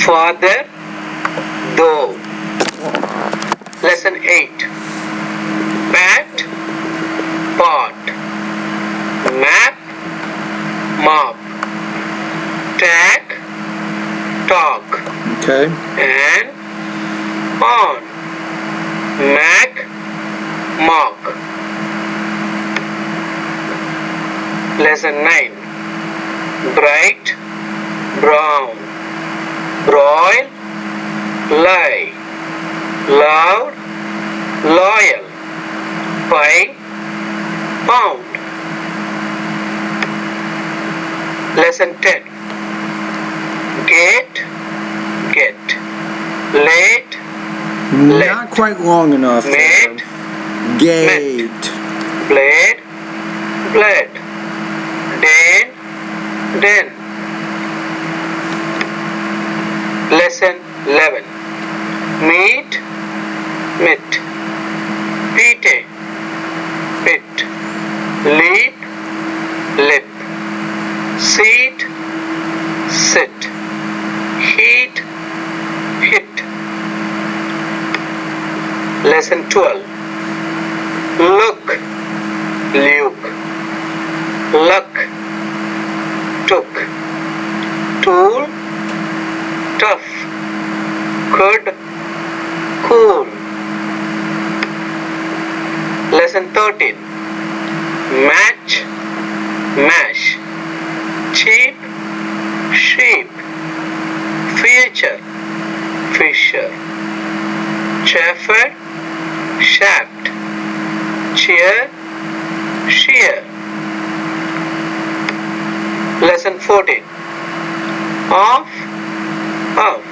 father, though. Lesson 8. Pat, pot. Map, mop. Tag, talk. Okay. And on. Mac, mock. Lesson 9. Bright, brown. Broil, lie. Loud, loyal. Pie, pound. Lesson 10. Get, late, Not quite long enough. mate, Gate. blade, bled, den, den. Lesson 11. Meet, mit. Pite, pit. Leap, lip. Seat, sit. Heat, hit. Lesson 12. Look, luke. Luck, took. Tool, tough. Could, cool. Lesson 13. Match, mash. Cheap, sheep. Feature, fisher. Chaffer, shaft. Cheer, shear. Lesson 14. Off, off.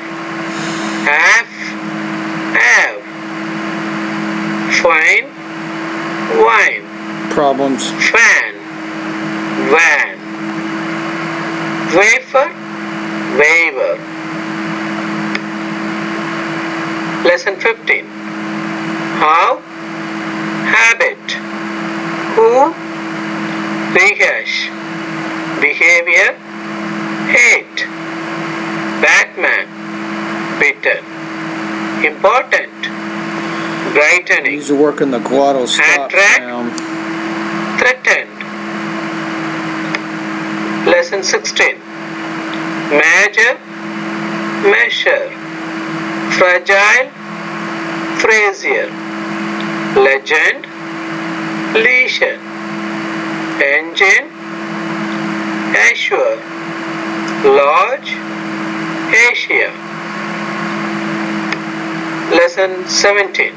Half, have. Fine, wine. Problems. Fan, van. Wafer, waver. Lesson 15. How, habit. Who, rehash. Behavior, hate. Batman, bitter. Important, brightening. These are working the glottal stop Attract. sound. Threatened. Lesson 16. Measure, measure. Fragile, frazier. Legend, leisure. Engine, assure. Lodge, Asia. Lesson 17.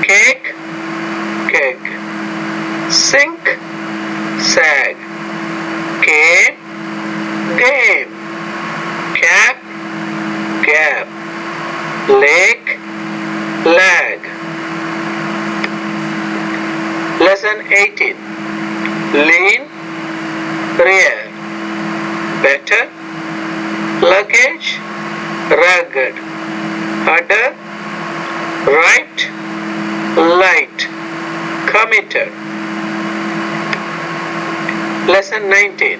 Cake, cake. Sink, sag. Game, game. Cap, gap. Lake, lag. Lesson 18. Lean, rear. Better, luggage, rugged. Udder, right, light. Committed. Lesson 19.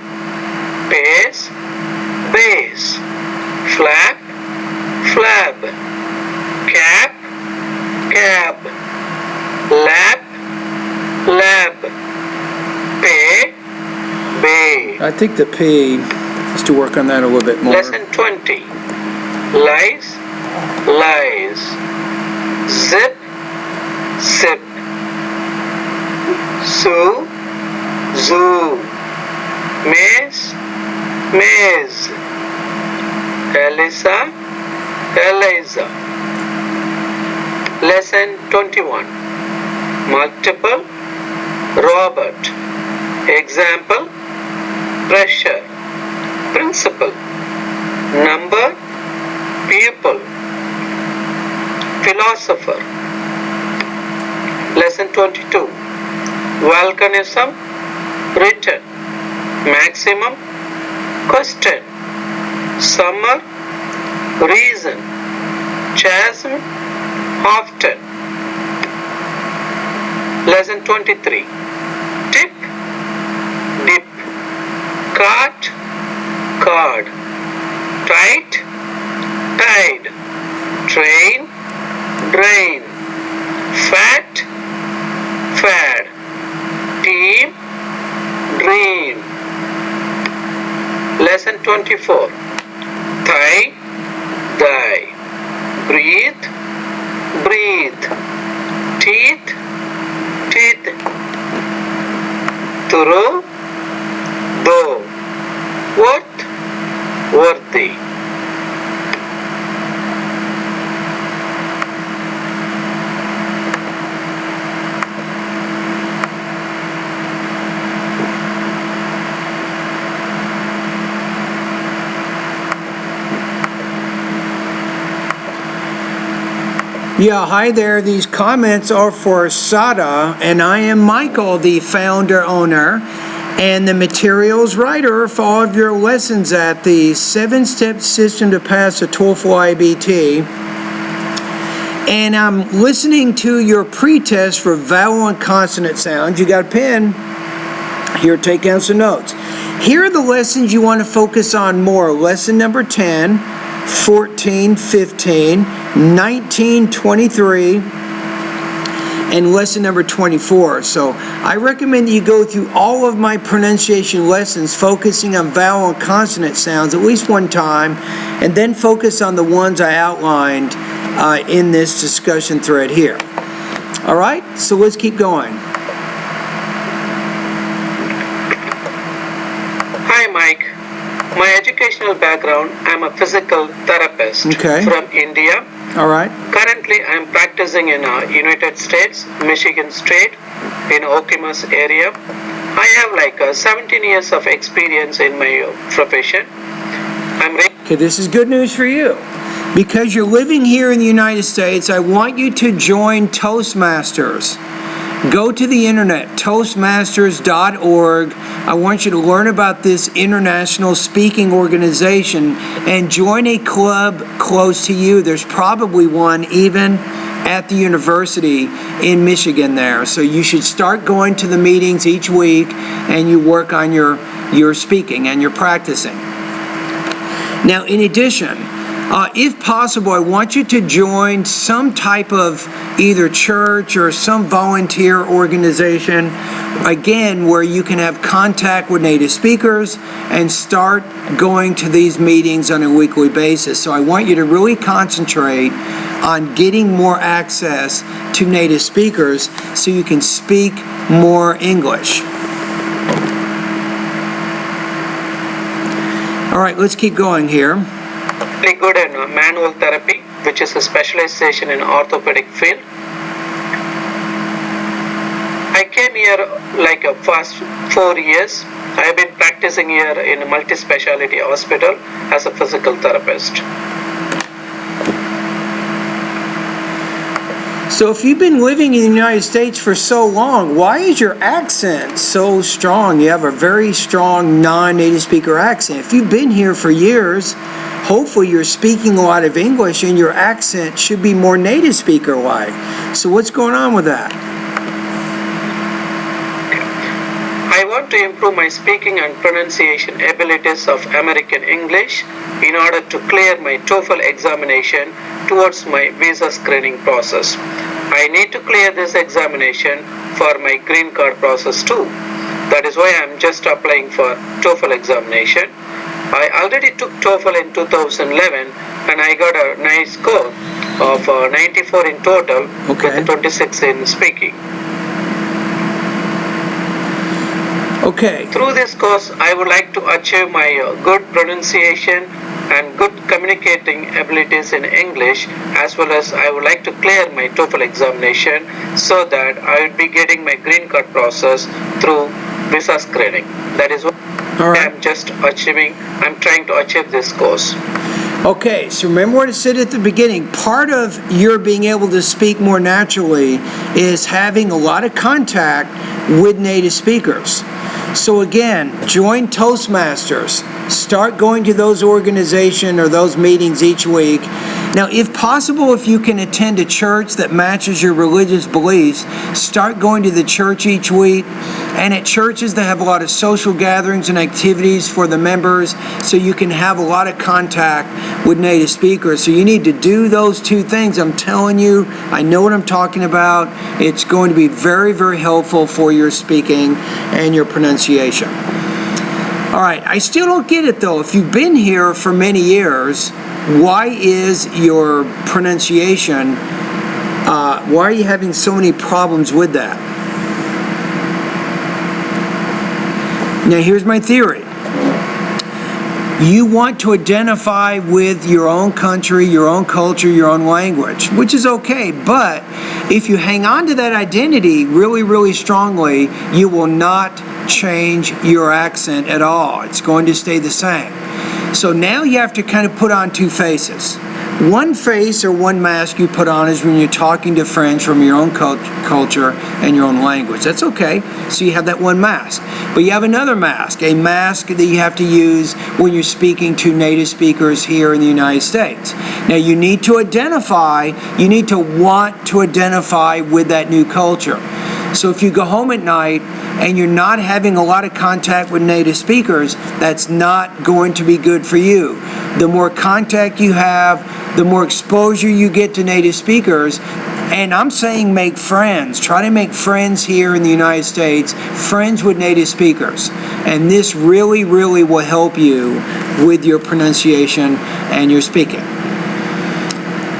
Pace, base. Flap, flab. Cap, cab. Lap, lab. Pay, bay. I think the P is to work on that a little bit more. Lesson 20. Lies, lies. Zip, zip. Zoo, zoo. Maze, maze. Elisa, Eliza. Lesson 21. Multiple, Robert. Example, pressure. Principle, number, pupil. Philosopher. Lesson 22. Volcanism, written. Maximum, question. Summer, reason. Chasm, often. Lesson 23. Tip, dip. Cart, card. Tight, Train, drain. Fat, fad. Team, dream. Lesson 24. Thigh, die. Breathe, breathe. Teeth, teeth. Through, though. Worth, worthy. Yeah, hi there. These comments are for Sada, and I am Michael, the founder, owner, and the materials writer for all of your lessons at the 7-step system to pass the TOEFL IBT. And I'm listening to your pretest for vowel and consonant sounds. You got a pen? Here, take down some notes. Here are the lessons you want to focus on more. Lesson number 10, 14, 15, 19, 23, and lesson number 24. So I recommend that you go through all of my pronunciation lessons, focusing on vowel and consonant sounds at least one time, and then focus on the ones I outlined in this discussion thread here. All right, so let's keep going. Hi Mike, my educational background, I'm a physical therapist from India. All right. Currently I'm practicing in United States, Michigan State, in Okemos area. I have like 17 years of experience in my profession. Okay, this is good news for you. Because you're living here in the United States, I want you to join Toastmasters. Go to the internet, toastmasters.org. I want you to learn about this international speaking organization and join a club close to you. There's probably one even at the university in Michigan there. So you should start going to the meetings each week and you work on your speaking and your practicing. Now, in addition, if possible, I want you to join some type of either church or some volunteer organization, again, where you can have contact with native speakers and start going to these meetings on a weekly basis. So I want you to really concentrate on getting more access to native speakers so you can speak more English. All right, let's keep going here. Really good in manual therapy, which is a specialization in orthopedic field. I came here like a past 4 years. I have been practicing here in a multi-specialty hospital as a physical therapist. So if you've been living in the United States for so long, why is your accent so strong? You have a very strong non-native speaker accent. If you've been here for years, hopefully you're speaking a lot of English and your accent should be more native speaker-like. So what's going on with that? I want to improve my speaking and pronunciation abilities of American English in order to clear my TOEFL examination towards my visa screening process. I need to clear this examination for my green card process too. That is why I'm just applying for TOEFL examination. I already took TOEFL in 2011 and I got a nice score of 94 in total with 26 in speaking. Okay. Through this course, I would like to achieve my good pronunciation and good communicating abilities in English, as well as I would like to clear my TOEFL examination so that I will be getting my green card process through visa screening. That is what I'm just achieving. I'm trying to achieve this course. Okay, so remember what I said at the beginning. Part of your being able to speak more naturally is having a lot of contact with native speakers. So again, join Toastmasters. Start going to those organizations or those meetings each week. Now, if possible, if you can attend a church that matches your religious beliefs, start going to the church each week. And at churches, they have a lot of social gatherings and activities for the members, so you can have a lot of contact with native speakers. So you need to do those two things. I'm telling you, I know what I'm talking about. It's going to be very, very helpful for your speaking and your pronunciation. All right, I still don't get it though. If you've been here for many years, why is your pronunciation, why are you having so many problems with that? Now here's my theory. You want to identify with your own country, your own culture, your own language, which is okay, but if you hang on to that identity really, really strongly, you will not change your accent at all. It's going to stay the same. So now you have to kind of put on two faces. One face or one mask you put on is when you're talking to friends from your own culture and your own language. That's okay. So you have that one mask. But you have another mask, a mask that you have to use when you're speaking to native speakers here in the United States. Now you need to want to identify with that new culture. So if you go home at night and you're not having a lot of contact with native speakers, that's not going to be good for you. The more contact you have, the more exposure you get to native speakers, and I'm saying make friends. Try to make friends here in the United States, friends with native speakers. And this really, really will help you with your pronunciation and your speaking.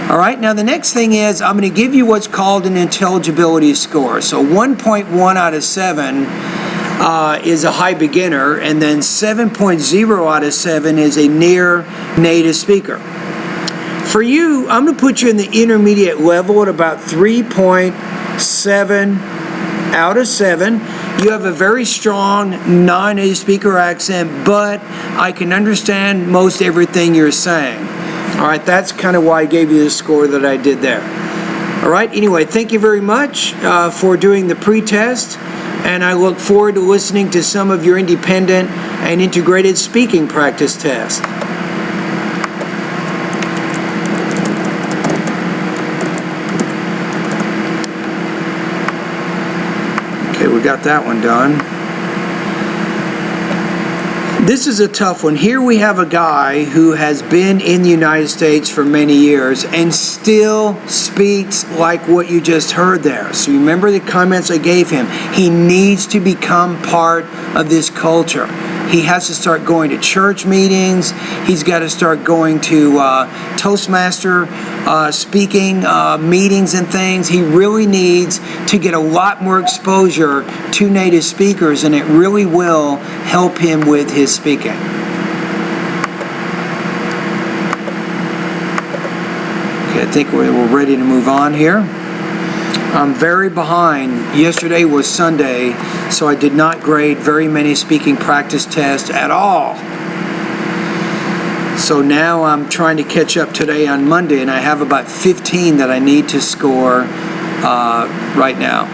All right, now the next thing is I'm going to give you what's called an intelligibility score. So 1.1 out of 7 is a high beginner, and then 7.0 out of 7 is a near native speaker. For you, I'm going to put you in the intermediate level at about 3.7 out of 7. You have a very strong non-native speaker accent, but I can understand most everything you're saying. All right, that's kind of why I gave you the score that I did there. All right, anyway, thank you very much for doing the pre-test, and I look forward to listening to some of your independent and integrated speaking practice tests. Okay, we got that one done. This is a tough one. Here we have a guy who has been in the United States for many years and still speaks like what you just heard there. So you remember the comments I gave him. He needs to become part of this culture. He has to start going to church meetings. He's got to start going to Toastmaster speaking meetings and things. He really needs to get a lot more exposure to native speakers, and it really will help him with his speaking. Okay, I think we're ready to move on here. I'm very behind. Yesterday was Sunday, so I did not grade very many speaking practice tests at all. So now I'm trying to catch up today on Monday, and I have about 15 that I need to score right now.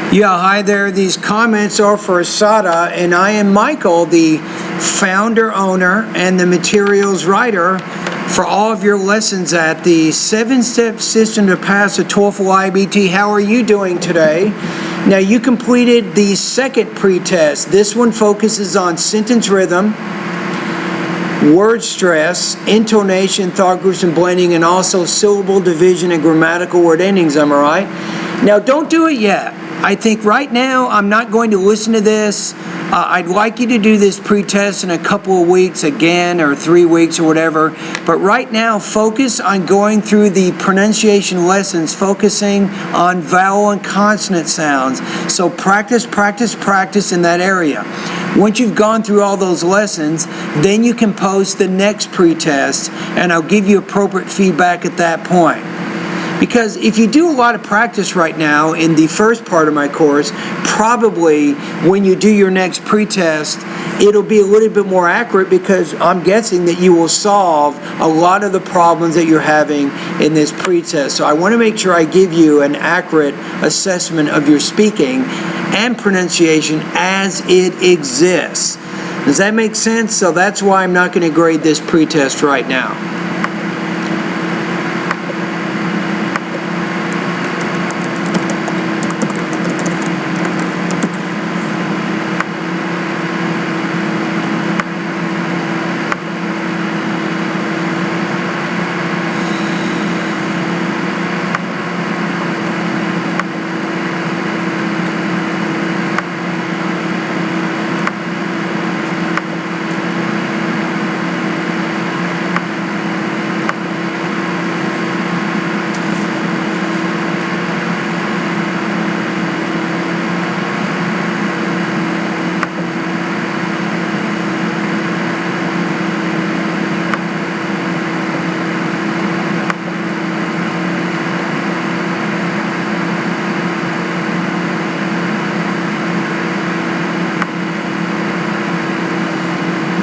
Yeah, hi there. These comments are for Sada, and I am Michael, the founder, owner, and the materials writer for all of your lessons at the 7-step system to pass a TOEFL IBT. How are you doing today? Now, you completed the second pretest. This one focuses on sentence rhythm, word stress, intonation, thought groups and blending, and also syllable division and grammatical word endings, am I right? Now, don't do it yet. I think right now I'm not going to listen to this. I'd like you to do this pretest in a couple of weeks again, or 3 weeks or whatever. But right now, focus on going through the pronunciation lessons, focusing on vowel and consonant sounds. So practice, practice, practice in that area. Once you've gone through all those lessons, then you can post the next pretest, and I'll give you appropriate feedback at that point. Because if you do a lot of practice right now in the first part of my course, probably when you do your next pretest, it'll be a little bit more accurate, because I'm guessing that you will solve a lot of the problems that you're having in this pretest. So I want to make sure I give you an accurate assessment of your speaking and pronunciation as it exists. Does that make sense? So that's why I'm not going to grade this pretest right now.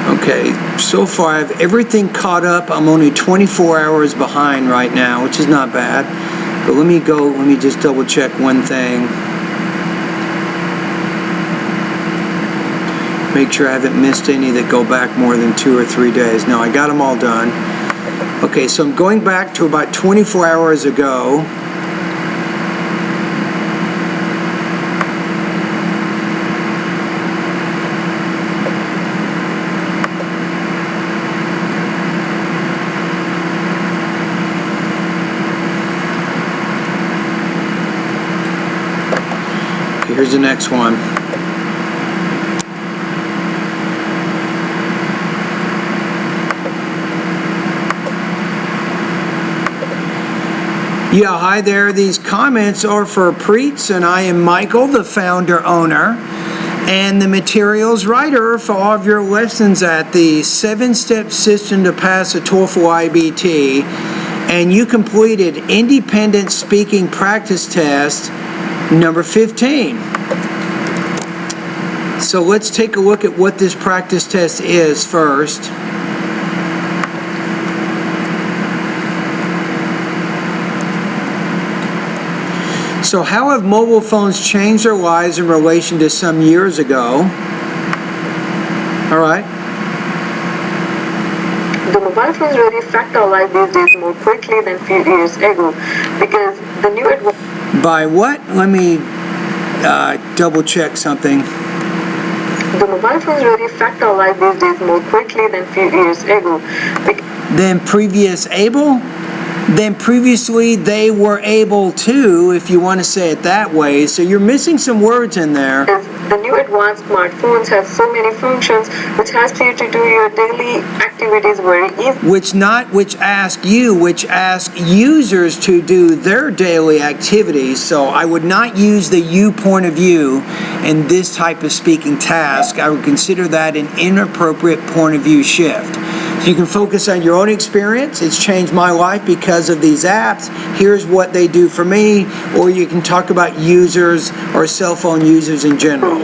Okay, so far I have everything caught up. I'm only 24 hours behind right now, which is not bad. But let me just double check one thing. Make sure I haven't missed any that go back more than 2 or 3 days. No, I got them all done. Okay, so I'm going back to about 24 hours ago. Here's the next one. Yeah, hi there. These comments are for Preets, and I am Michael, the founder owner, and the materials writer for all of your lessons at the 7-step system to pass a TOEFL IBT. And you completed independent speaking practice test number 15. So let's take a look at what this practice test is first. So how have mobile phones changed our lives in relation to some years ago? All right. The mobile phones really affect our life these days more quickly than few years ago, because the new By what? Let me double check something. The mobile phones really affect our life these days more quickly than few years ago. Than previously they were able to, if you want to say it that way. So you're missing some words in there. The new advanced smartphones have so many functions which helps you to do your daily activities very easily. Which ask users to do their daily activities. So I would not use the you point of view in this type of speaking task. I would consider that an inappropriate point of view shift. So you can focus on your own experience. It's changed my life because of these apps. Here's what they do for me. Or you can talk about users or cell phone users in general.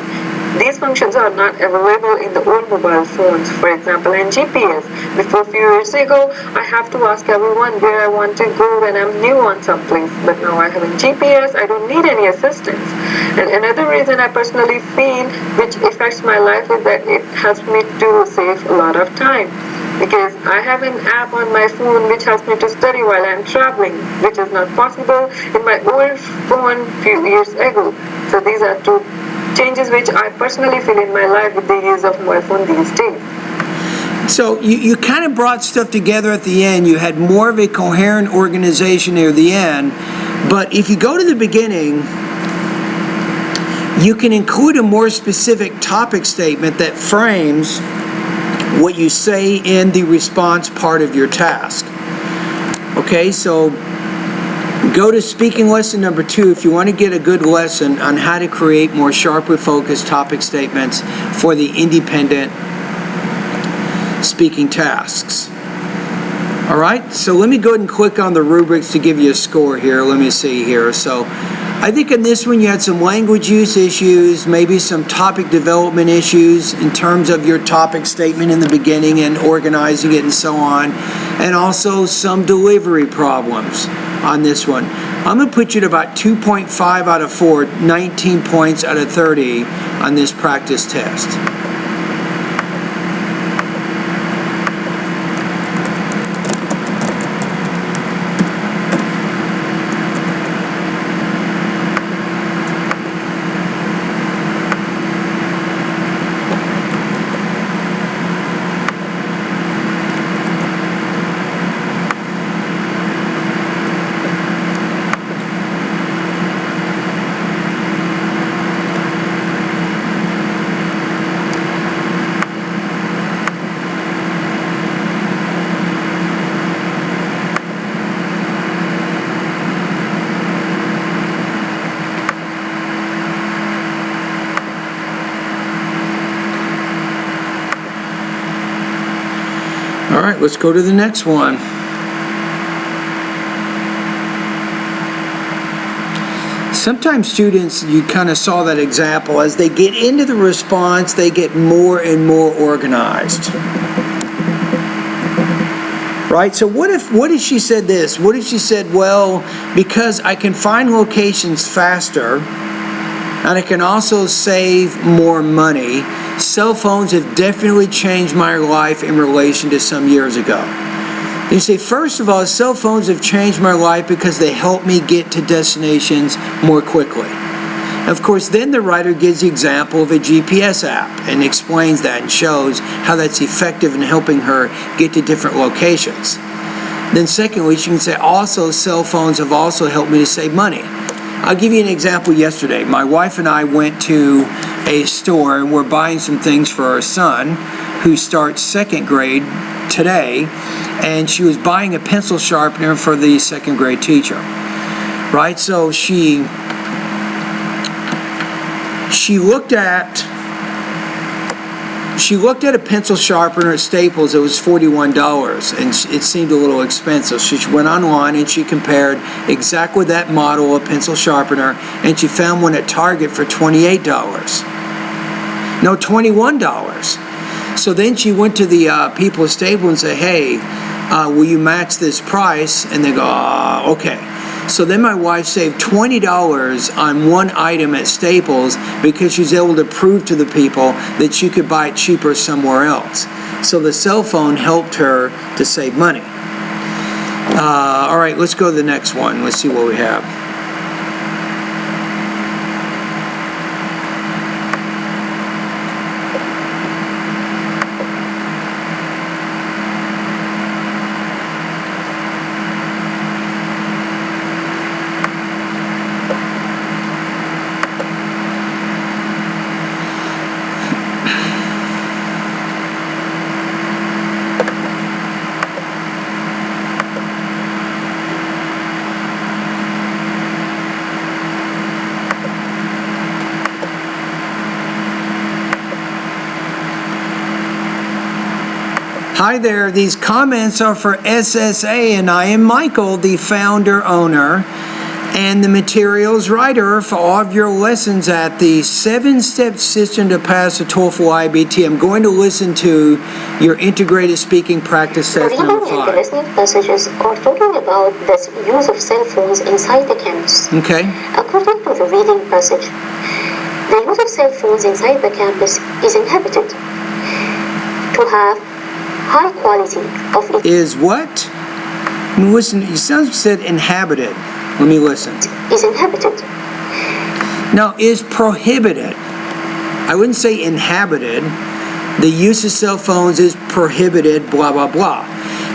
These functions are not available in the old mobile phones. For example, in GPS. Before a few years ago, I have to ask everyone where I want to go when I'm new on someplace. But now I have a GPS, I don't need any assistance. And another reason I personally feel which affects my life is that it helps me to save a lot of time. because I have an app on my phone which helps me to study while I'm traveling, which is not possible in my old phone few years ago. So these are two changes which I personally feel in my life with the use of mobile phone these days. So you kind of brought stuff together at the end. You had more of a coherent organization near the end. But if you go to the beginning, you can include a more specific topic statement that frames what you say in the response part of your task. Okay, so go to speaking lesson number 2 if you want to get a good lesson on how to create more sharply focused topic statements for the independent speaking tasks. All right, so let me go ahead and click on the rubrics to give you a score here. Let me see here. So I think in this one you had some language use issues, maybe some topic development issues in terms of your topic statement in the beginning and organizing it and so on, and also some delivery problems on this one. I'm going to put you at about 2.5 out of 4, 19 points out of 30 on this practice test. All right, let's go to the next one. Sometimes students, you kind of saw that example, as they get into the response, they get more and more organized. Right? So what if she said this? What if she said, well, because I can find locations faster, and I can also save more money, cell phones have definitely changed my life in relation to some years ago. You say, first of all, cell phones have changed my life because they help me get to destinations more quickly. Of course, then the writer gives the example of a GPS app and explains that and shows how that's effective in helping her get to different locations. Then secondly, she can say, also, cell phones have also helped me to save money. I'll give you an example yesterday. My wife and I went to a store and we're buying some things for our son who starts second grade today, and she was buying a pencil sharpener for the second grade teacher. Right? So she looked at a pencil sharpener at Staples. It was $41, and it seemed a little expensive. So she went online and she compared exactly that model of pencil sharpener, and she found one at Target for $28. No, $21. So then she went to the people at Staples and said, hey, will you match this price? And they go, okay. So then my wife saved $20 on one item at Staples because she was able to prove to the people that she could buy it cheaper somewhere else. So the cell phone helped her to save money. All right, let's go to the next one. Let's see what we have. Hi there, these comments are for SSA, and I am Michael, the founder, owner, and the materials writer for all of your lessons at the 7-step system to pass the TOEFL IBT. I'm going to listen to your integrated speaking practice test number 5. Interesting passages are talking about the use of cell phones inside the campus. Okay. According to the reading passage, the use of cell phones inside the campus is inhibited. To have high quality of it Is what? Listen, you said inhabited. Let me listen. is inhabited. Now, is prohibited. I wouldn't say inhabited. The use of cell phones is prohibited, blah, blah, blah.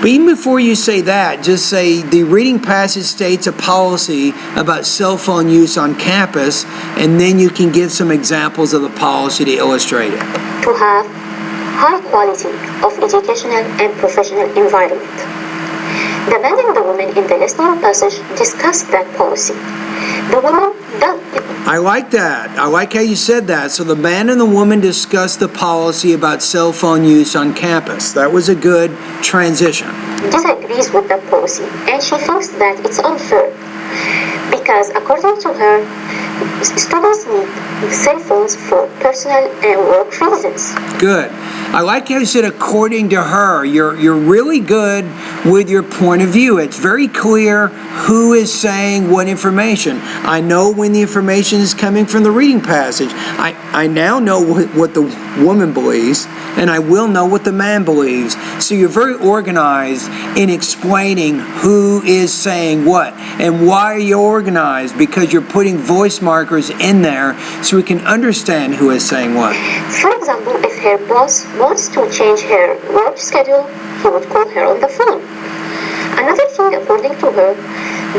But even before you say that, just say the reading passage states a policy about cell phone use on campus, and then you can give some examples of the policy to illustrate it. To have high quality of educational and professional environment. The man and the woman in the listening passage discussed that policy. The woman I like that. I like how you said that. So the man and the woman discussed the policy about cell phone use on campus. That was a good transition. disagrees with that policy, and she thinks that it's unfair because, according to her, students need cell phones for personal and work reasons. Good. I like how you said according to her. You're really good with your point of view. It's very clear who is saying what information. I know when the information is coming from the reading passage. I now know what the woman believes, and I will know what the man believes. So you're very organized in explaining who is saying what. And why are you organized? Because you're putting voice markers in there so we can understand who is saying what. For example, if her boss wants to change her work schedule, he would call her on the phone. Another thing, according to her,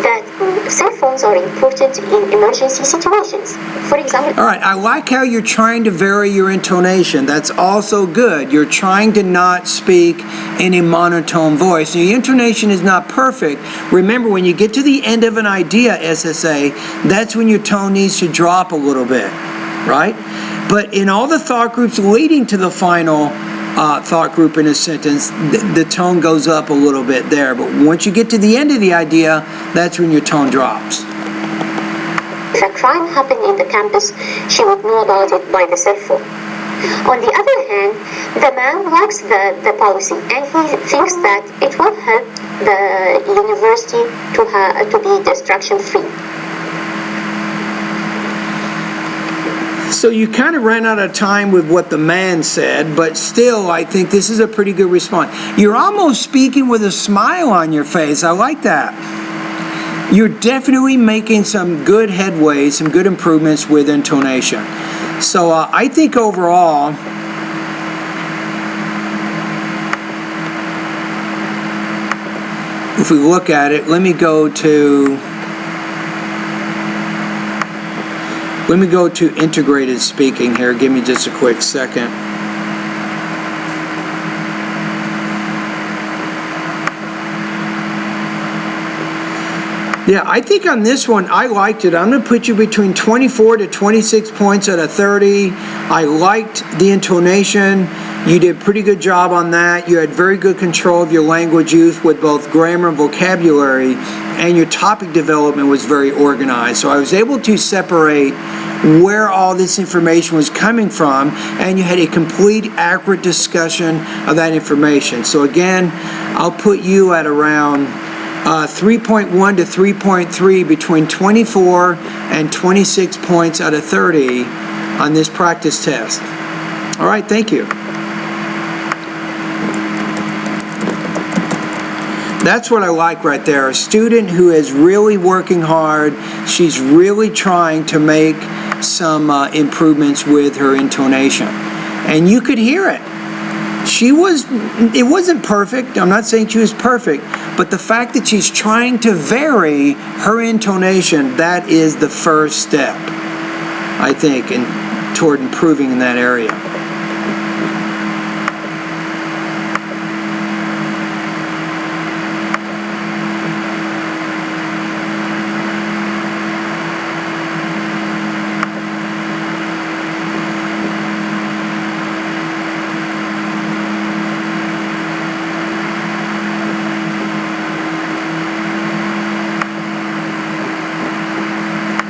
that cell phones are important in emergency situations. For example, All right, I like how you're trying to vary your intonation. That's also good. You're trying to not speak in a monotone voice. Now, your intonation is not perfect. Remember, when you get to the end of an idea, SSA, that's when your tone needs to drop a little bit, right? But in all the thought groups leading to the final thought group in a sentence, the tone goes up a little bit there. But once you get to the end of the idea, that's when your tone drops. if a crime happened in the campus, she would know about it by the cell phone. On the other hand, the man likes the policy, and he thinks that it will help the university to be distraction-free. So you kind of ran out of time with what the man said, but still, I think this is a pretty good response. You're almost speaking with a smile on your face. I like that. You're definitely making some good headway, some good improvements with intonation. So I think overall, if we look at it, let me go to integrated speaking here. Give me just a quick second. Yeah, I think on this one, I liked it. I'm going to put you between 24 to 26 points out of 30. I liked the intonation. You did a pretty good job on that. You had very good control of your language use with both grammar and vocabulary, and your topic development was very organized. So I was able to separate where all this information was coming from, and you had a complete, accurate discussion of that information. So again, I'll put you at around 3.1 to 3.3, between 24 and 26 points out of 30 on this practice test. All right, thank you. That's what I like right there. A student who is really working hard. She's really trying to make some improvements with her intonation. And you could hear it. It wasn't perfect. I'm not saying she was perfect, but the fact that she's trying to vary her intonation, that is the first step, I think, toward improving in that area.